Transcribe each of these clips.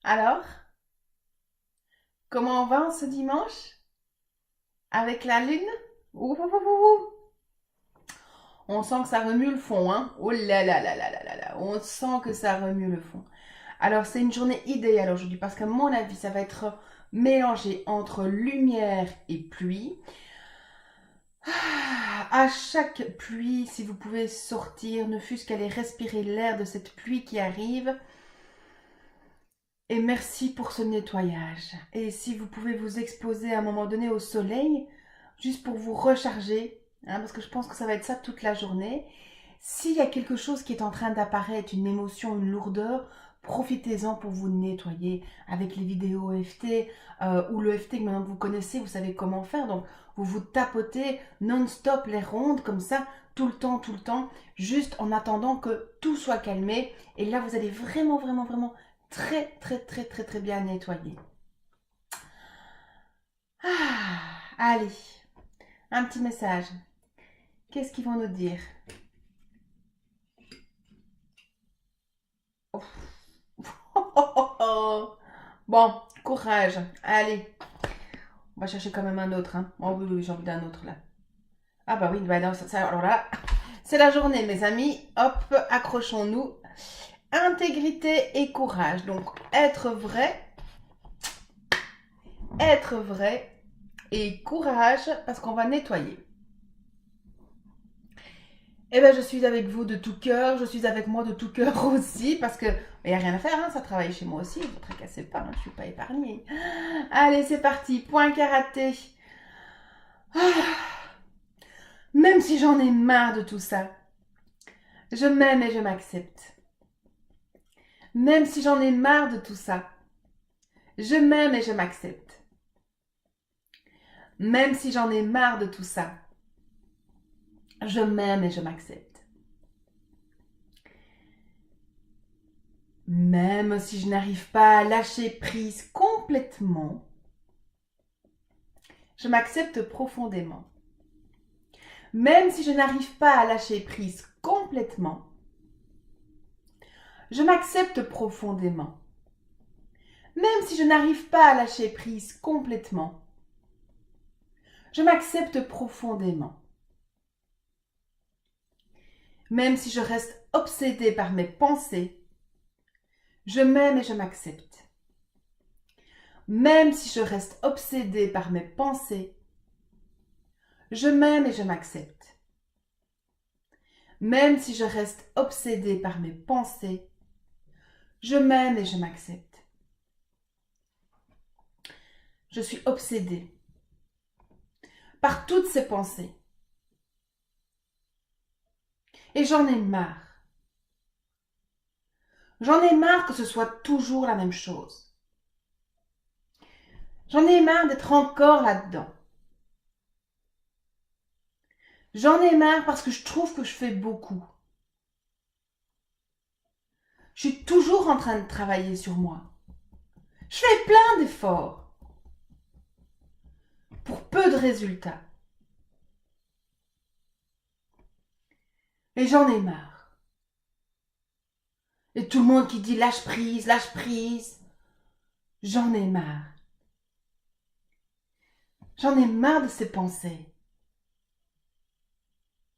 Alors, comment on va en ce dimanche? Avec la lune? Ouh, ouh, ouh, ouh. On sent que ça remue le fond, hein? Oh là là là là là là là. On sent que ça remue le fond. Alors, c'est une journée idéale aujourd'hui parce qu'à mon avis, ça va être mélangé entre lumière et pluie. À chaque pluie, si vous pouvez sortir, ne fût-ce qu'aller respirer l'air de cette pluie qui arrive. Et merci pour ce nettoyage. Et si vous pouvez vous exposer à un moment donné au soleil, juste pour vous recharger, hein, parce que je pense que ça va être ça toute la journée. S'il y a quelque chose qui est en train d'apparaître, une émotion, une lourdeur, profitez-en pour vous nettoyer avec les vidéos EFT ou le EFT que maintenant vous connaissez, vous savez comment faire. Donc vous vous tapotez non-stop les rondes comme ça, tout le temps, juste en attendant que tout soit calmé. Et là, vous allez vraiment, vraiment, vraiment très bien nettoyer. Allez, un petit message. Qu'est-ce qu'ils vont nous dire? Bon, courage. Allez, on va chercher quand même un autre. Hein. Oh oui, oui, j'ai envie d'un autre là. Ah bah oui, bah non, alors là, c'est la journée, mes amis. Hop, accrochons-nous. Intégrité et courage. Donc, être vrai et courage parce qu'on va nettoyer. Eh bien, je suis avec vous de tout cœur, je suis avec moi de tout cœur aussi, parce que il n'y a rien à faire, hein, ça travaille chez moi aussi, ne vous tracassez pas, hein, je ne suis pas épargnée. Allez, c'est parti, point karaté. Même si j'en ai marre de tout ça, je m'aime et je m'accepte. Même si j'en ai marre de tout ça, je m'aime et je m'accepte. Même si j'en ai marre de tout ça, je m'aime et je m'accepte. Même si je n'arrive pas à lâcher prise complètement, je m'accepte profondément. Même si je n'arrive pas à lâcher prise complètement, je m'accepte profondément. Même si je n'arrive pas à lâcher prise complètement, je m'accepte profondément. Même si je reste obsédée par mes pensées, je m'aime et je m'accepte. Même si je reste obsédée par mes pensées, je m'aime et je m'accepte. Même si je reste obsédée par mes pensées, je m'aime et je m'accepte. Je suis obsédée par toutes ces pensées. Et j'en ai marre. J'en ai marre que ce soit toujours la même chose. J'en ai marre d'être encore là-dedans. J'en ai marre parce que je trouve que je fais beaucoup. Je suis toujours en train de travailler sur moi. Je fais plein d'efforts pour peu de résultats. Et j'en ai marre. Et tout le monde qui dit lâche prise, lâche prise. J'en ai marre. J'en ai marre de ces pensées.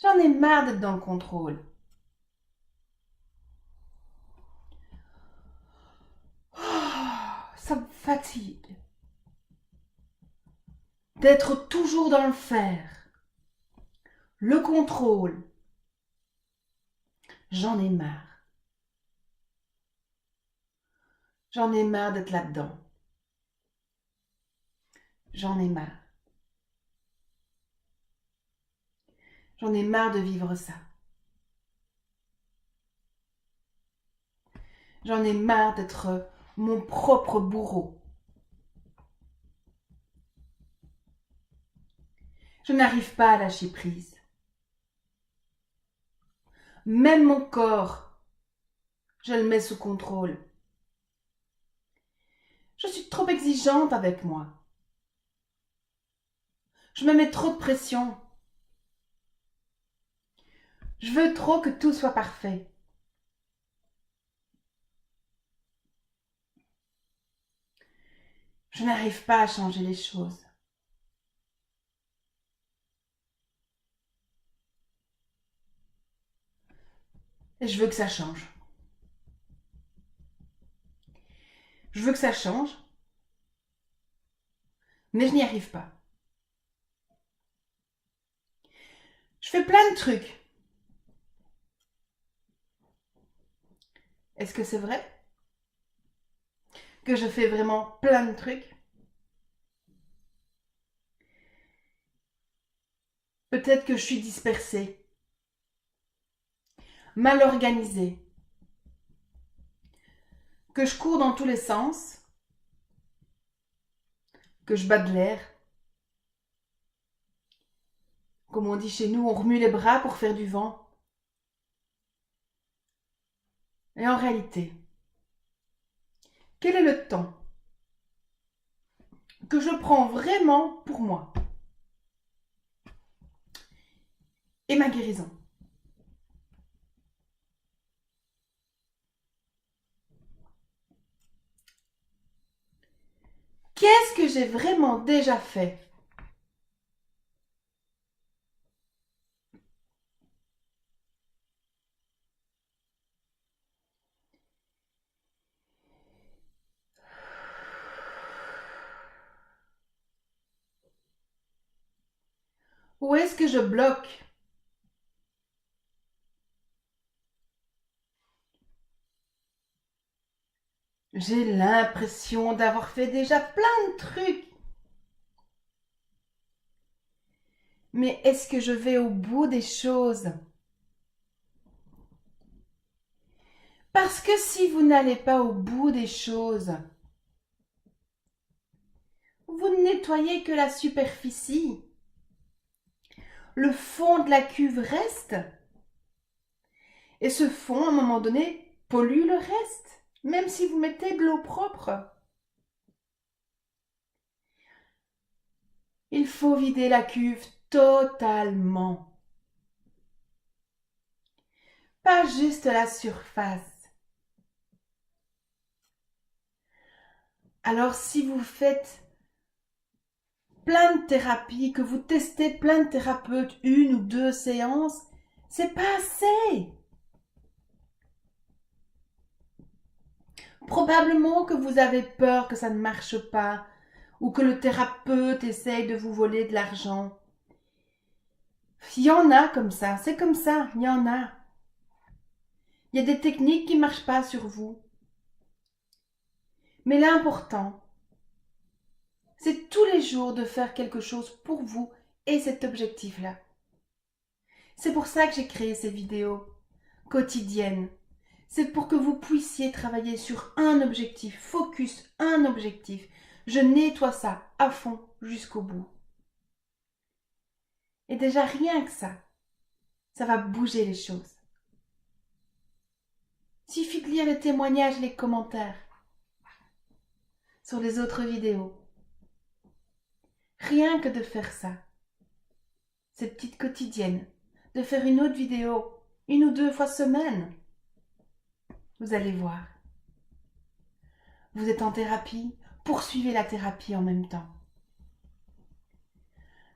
J'en ai marre d'être dans le contrôle. Ça me fatigue. D'être toujours dans le faire. Le contrôle. J'en ai marre. J'en ai marre d'être là-dedans. J'en ai marre. J'en ai marre de vivre ça. J'en ai marre d'être mon propre bourreau. Je n'arrive pas à lâcher prise. Même mon corps, je le mets sous contrôle. Je suis trop exigeante avec moi. Je me mets trop de pression. Je veux trop que tout soit parfait. Je n'arrive pas à changer les choses. Et je veux que ça change. Je veux que ça change, mais je n'y arrive pas. Je fais plein de trucs. Est-ce que c'est vrai que je fais vraiment plein de trucs? Peut-être que je suis dispersée, mal organisée, que je cours dans tous les sens, que je bats de l'air. Comme on dit chez nous, on remue les bras pour faire du vent. Et en réalité, quel est le temps que je prends vraiment pour moi et ma guérison? Qu'est-ce que j'ai vraiment déjà fait? Où est-ce que je bloque? J'ai l'impression d'avoir fait déjà plein de trucs. Mais est-ce que je vais au bout des choses? Parce que si vous n'allez pas au bout des choses, vous ne nettoyez que la superficie. Le fond de la cuve reste. Et ce fond, à un moment donné, pollue le reste, même si vous mettez de l'eau propre. Il faut vider la cuve totalement. Pas juste la surface. Alors si vous faites plein de thérapies, que vous testez plein de thérapeutes, 1 ou 2 séances, c'est pas assez. Probablement que vous avez peur que ça ne marche pas ou que le thérapeute essaye de vous voler de l'argent. Il y en a comme ça, c'est comme ça, il y en a. Il y a des techniques qui ne marchent pas sur vous. Mais l'important, c'est tous les jours de faire quelque chose pour vous et cet objectif-là. C'est pour ça que j'ai créé ces vidéos quotidiennes. C'est pour que vous puissiez travailler sur un objectif, focus, un objectif. Je nettoie ça à fond jusqu'au bout. Et déjà rien que ça va bouger les choses. Suffit de lire les témoignages et les commentaires sur les autres vidéos. Rien que de faire ça, cette petite quotidienne, de faire une autre vidéo 1 ou 2 fois semaine, vous allez voir. Vous êtes en thérapie, poursuivez la thérapie en même temps.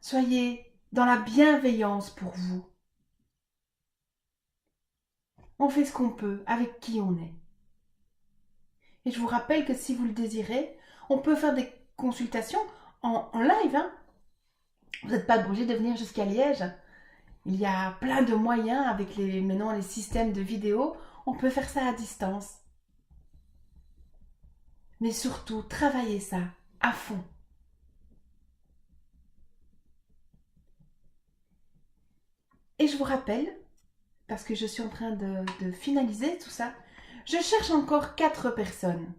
Soyez dans la bienveillance pour vous. On fait ce qu'on peut avec qui on est. Et je vous rappelle que si vous le désirez, on peut faire des consultations en live. Vous n'êtes pas obligé de venir jusqu'à Liège. Il y a plein de moyens avec maintenant les systèmes de vidéo. On peut faire ça à distance. Mais surtout, travaillez ça à fond. Et je vous rappelle, parce que je suis en train de finaliser tout ça, je cherche encore 4 personnes.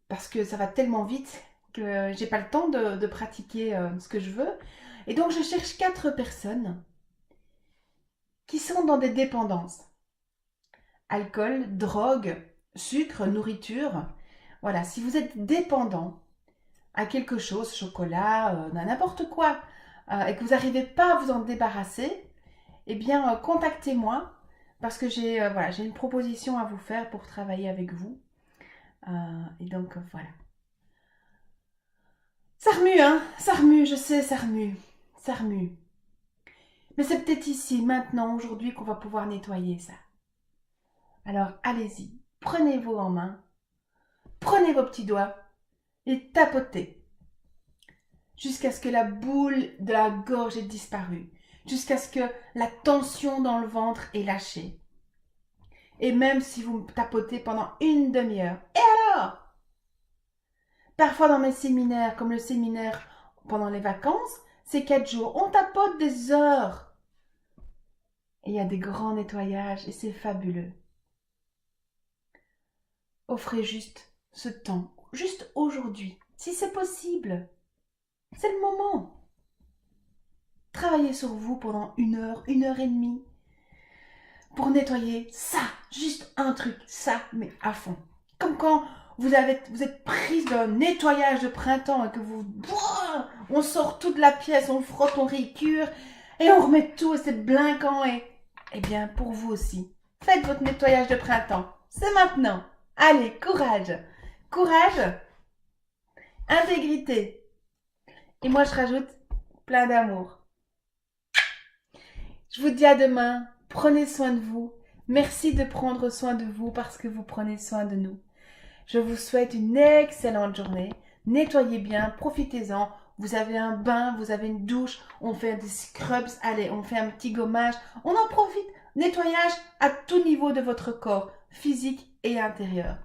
Parce que ça va tellement vite que j'ai pas le temps de pratiquer ce que je veux. Et donc je cherche 4 personnes qui sont dans des dépendances. Alcool, drogue, sucre, nourriture. Voilà, si vous êtes dépendant à quelque chose, chocolat, n'importe quoi, et que vous n'arrivez pas à vous en débarrasser, eh bien contactez-moi parce que j'ai voilà, j'ai une proposition à vous faire pour travailler avec vous. Et donc, voilà. Ça remue, hein? Ça remue, je sais, ça remue. Ça remue. Mais c'est peut-être ici, maintenant, aujourd'hui, qu'on va pouvoir nettoyer ça. Alors, allez-y. Prenez-vous en main. Prenez vos petits doigts et tapotez. Jusqu'à ce que la boule de la gorge ait disparu. Jusqu'à ce que la tension dans le ventre ait lâché. Et même si vous tapotez pendant une demi-heure. Et alors? Parfois dans mes séminaires, comme le séminaire pendant les vacances, c'est 4 jours. On tapote des heures. Et il y a des grands nettoyages et c'est fabuleux. Offrez juste ce temps, juste aujourd'hui, si c'est possible. C'est le moment. Travaillez sur vous pendant 1 heure et demie, pour nettoyer ça, juste un truc, ça, mais à fond. Comme quand vous êtes prise d'un nettoyage de printemps et que on sort toute la pièce, on frotte, on récure et on remet tout et c'est blinquant et bien pour vous aussi. Faites votre nettoyage de printemps. C'est maintenant. Allez, courage. Courage, intégrité. Et moi je rajoute plein d'amour. Je vous dis à demain. Prenez soin de vous. Merci de prendre soin de vous parce que vous prenez soin de nous. Je vous souhaite une excellente journée. Nettoyez bien, profitez-en. Vous avez un bain, vous avez une douche, on fait des scrubs, allez, on fait un petit gommage. On en profite. Nettoyage à tout niveau de votre corps, physique et intérieur.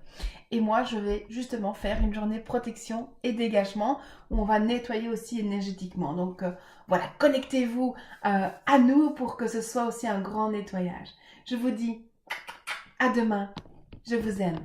Et moi, je vais justement faire une journée protection et dégagement où on va nettoyer aussi énergétiquement. Donc voilà, connectez-vous à nous pour que ce soit aussi un grand nettoyage. Je vous dis à demain. Je vous aime.